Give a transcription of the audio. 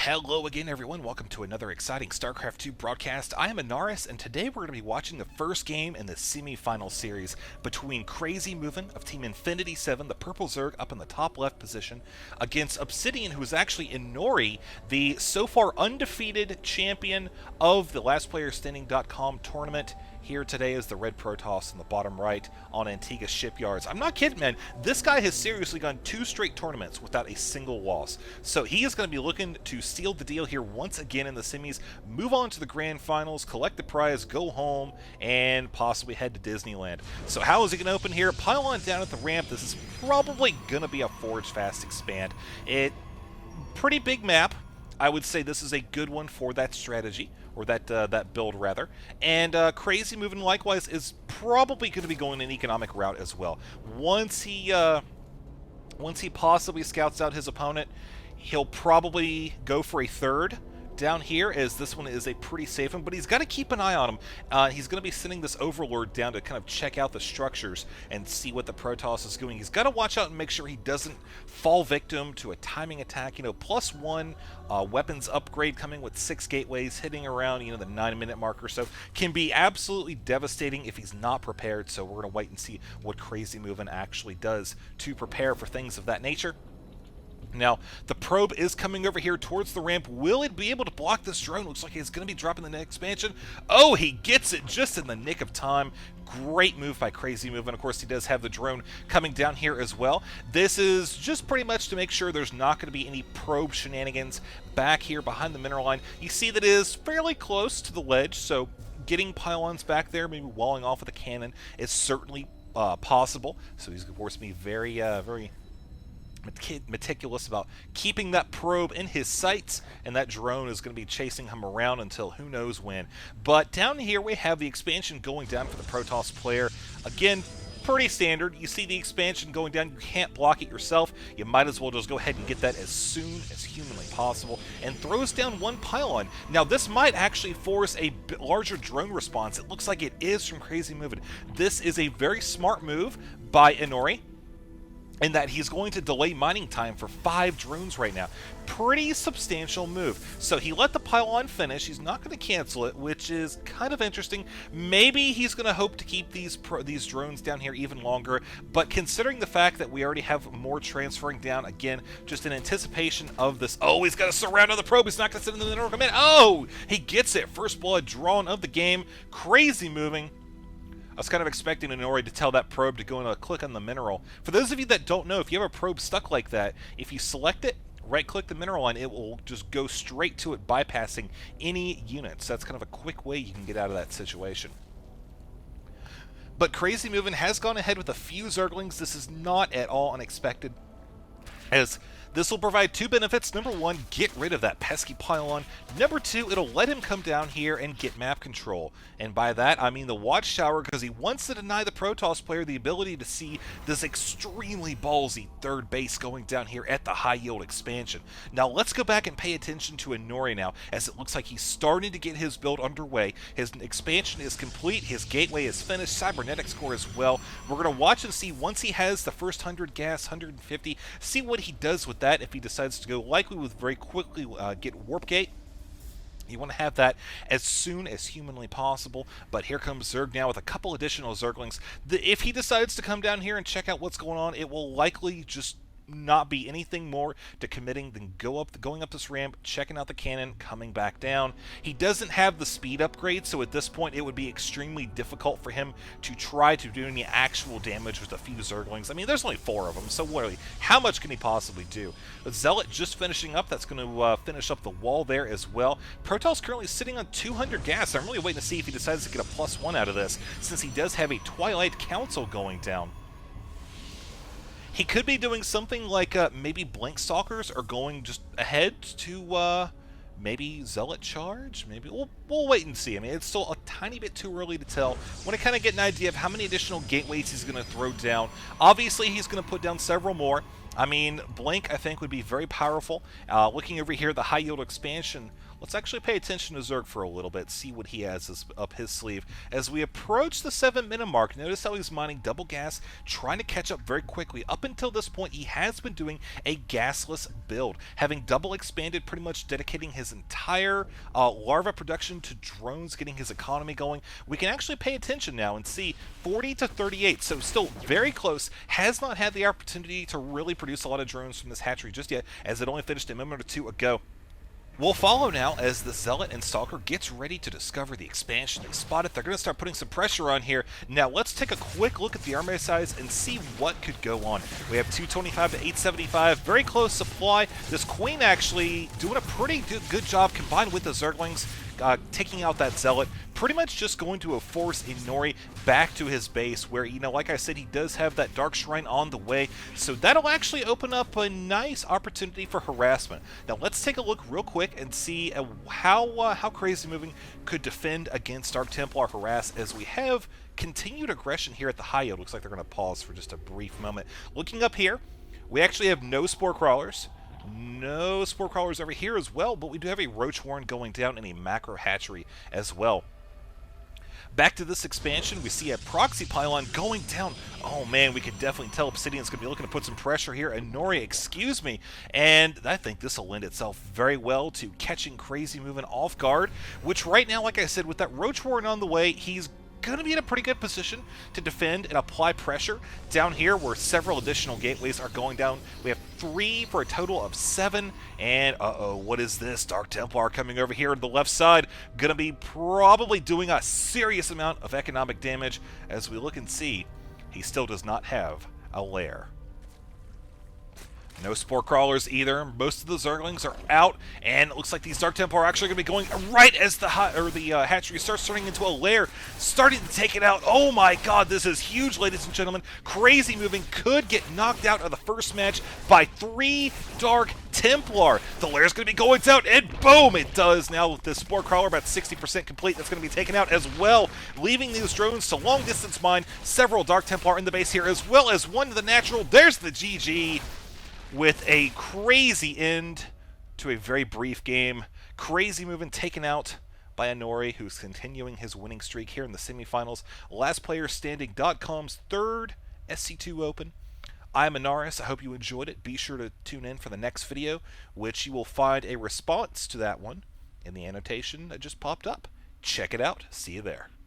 Hello again, everyone. Welcome to another exciting StarCraft 2 broadcast. I am Ahnaris, and today we're going to be watching the first game in the semi-final series between FXOInori of Team Infinity 7, the purple Zerg up in the top left position, against Obsidian, who is actually Inori, the so far undefeated champion of the LastPlayerStanding.com tournament. Here today is the red Protoss in the bottom right on Antigua Shipyards. I'm not kidding, man. This guy has seriously gone 2 straight tournaments without a single loss. So he is going to be looking to seal the deal here once again in the semis, move on to the grand finals, collect the prize, go home, and possibly head to Disneyland. So how is he going to open here? Pylon down at the ramp. This is probably going to be a Forge Fast expand. Pretty big map. I would say this is a good one for that strategy, or that build rather. And FXOInori likewise is probably going to be going an economic route as well. Once he possibly scouts out his opponent, he'll probably go for a third down here, as this one is a pretty safe one, but he's got to keep an eye on him. He's going to be sending this Overlord down to kind of check out the structures and see what the Protoss is doing. He's got to watch out and make sure he doesn't fall victim to a timing attack. You know, +1 weapons upgrade coming with 6 gateways, hitting around, the 9-minute mark or so, can be absolutely devastating if he's not prepared. So we're going to wait and see what FXOInori actually does to prepare for things of that nature. Now, the probe is coming over here towards the ramp. Will it be able to block this drone? Looks like it's going to be dropping the next expansion. Oh, he gets it just in the nick of time. Great move by FXOInori, and of course he does have the drone coming down here as well. This is just pretty much to make sure there's not going to be any probe shenanigans back here behind the mineral line. You see that it is fairly close to the ledge, so getting pylons back there, maybe walling off with a cannon, is certainly possible. So he's of course be very meticulous about keeping that probe in his sights, and that drone is going to be chasing him around until who knows when. But down here we have the expansion going down for the Protoss player. Again, pretty standard. You see the expansion going down, you can't block it yourself. You might as well just go ahead and get that as soon as humanly possible, and throws down 1 pylon. Now this might actually force a larger drone response. It looks like it is from FXOInori. This is a very smart move by Inori, in that he's going to delay mining time for 5 drones right now. Pretty substantial move. So he let the pylon finish. He's not going to cancel it, which is kind of interesting. Maybe he's going to hope to keep these drones down here even longer, but considering the fact that we already have more transferring down, again, just in anticipation of this. Oh, he's got to surround on the probe. He's not going to sit in the mineral command. Oh, he gets it. First blood drawn of the game. FXOInori. I was kind of expecting Inori to tell that probe to go and click on the mineral. For those of you that don't know, if you have a probe stuck like that, if you select it, right-click the mineral line, it will just go straight to it, bypassing any units. That's kind of a quick way you can get out of that situation. But FXOInori has gone ahead with a few Zerglings. This is not at all unexpected, as this will provide 2 benefits. Number 1, get rid of that pesky pylon. Number 2, it'll let him come down here and get map control. And by that, I mean the Watchtower, because he wants to deny the Protoss player the ability to see this extremely ballsy 3rd base going down here at the high yield expansion. Now let's go back and pay attention to Inori now, as it looks like he's starting to get his build underway. His expansion is complete, his gateway is finished, cybernetics core as well. We're going to watch and see once he has the first 100 gas, 150, see what he does with that. If he decides to go likely with very quickly get warp gate. You want to have that as soon as humanly possible. But here comes Zerg now with a couple additional Zerglings. If he decides to come down here and check out what's going on, it will likely just not be anything more to committing than going up this ramp, checking out the cannon, coming back down. He doesn't have the speed upgrade, so at this point it would be extremely difficult for him to try to do any actual damage with a few Zerglings. I mean, there's only 4 of them, so literally, how much can he possibly do? But Zealot just finishing up. That's going to finish up the wall there as well. Protoss currently sitting on 200 gas. I'm really waiting to see if he decides to get a +1 out of this, since he does have a Twilight Council going down. He could be doing something like maybe Blink Stalkers are going just ahead to maybe Zealot Charge. Maybe we'll wait and see. I mean, it's still a tiny bit too early to tell. Want to kind of get an idea of how many additional gateways he's going to throw down. Obviously, he's going to put down several more. I mean, Blink, I think, would be very powerful. Looking over here, the high yield expansion let's actually pay attention to Zerg for a little bit, see what he has up his sleeve. As we approach the 7-minute mark, notice how he's mining double gas, trying to catch up very quickly. Up until this point, he has been doing a gasless build, having double expanded, pretty much dedicating his entire larva production to drones, getting his economy going. We can actually pay attention now and see 40 to 38, so still very close. Has not had the opportunity to really produce a lot of drones from this hatchery just yet, as it only finished a moment or two ago. We'll follow now as the Zealot and Stalker gets ready to discover the expansion. They spot it. They're going to start putting some pressure on here. Now, let's take a quick look at the army size and see what could go on. We have 225 to 875. Very close supply. This Queen actually doing a pretty good job combined with the Zerglings. Taking out that Zealot, pretty much just going to force Inori back to his base where, you know, like I said, he does have that Dark Shrine on the way, so that'll actually open up a nice opportunity for harassment. Now let's take a look real quick and see how FXOInori could defend against Dark Templar harass, as we have continued aggression here at the high yield. Looks like they're going to pause for just a brief moment. Looking up here, we actually have no Spore Crawlers. No Spore Crawlers over here as well, but we do have a Roach Warren going down and a Macro Hatchery as well. Back to this expansion, we see a Proxy Pylon going down. Oh man, we could definitely tell Obsidian's going to be looking to put some pressure here. Inori, excuse me. And I think this will lend itself very well to catching FXOInori off guard, which right now, like I said, with that Roach Warren on the way, he's going to be in a pretty good position to defend and apply pressure. Down here, where several additional gateways are going down, we have 3 for a total of 7. And what is this? Dark Templar coming over here on the left side, going to be probably doing a serious amount of economic damage. As we look and see, he still does not have a lair. No Spore Crawlers either. Most of the Zerglings are out, and it looks like these Dark Templar are actually going to be going right as the hatchery starts turning into a lair, starting to take it out. Oh my god, this is huge, ladies and gentlemen. FXOInori could get knocked out of the first match by 3 Dark Templar. The lair's going to be going down, and boom, it does. Now with the Spore Crawler about 60% complete, that's going to be taken out as well, leaving these drones to long distance mine. Several Dark Templar in the base here, as well as one to the natural. There's the GG. With a crazy end to a very brief game. FXOInori taken out by Inori, who's continuing his winning streak here in the semifinals. Last player standing.com's 3rd SC2 Open. I'm Ahnaris. I hope you enjoyed it. Be sure to tune in for the next video, which you will find a response to that one in the annotation that just popped up. Check it out. See you there.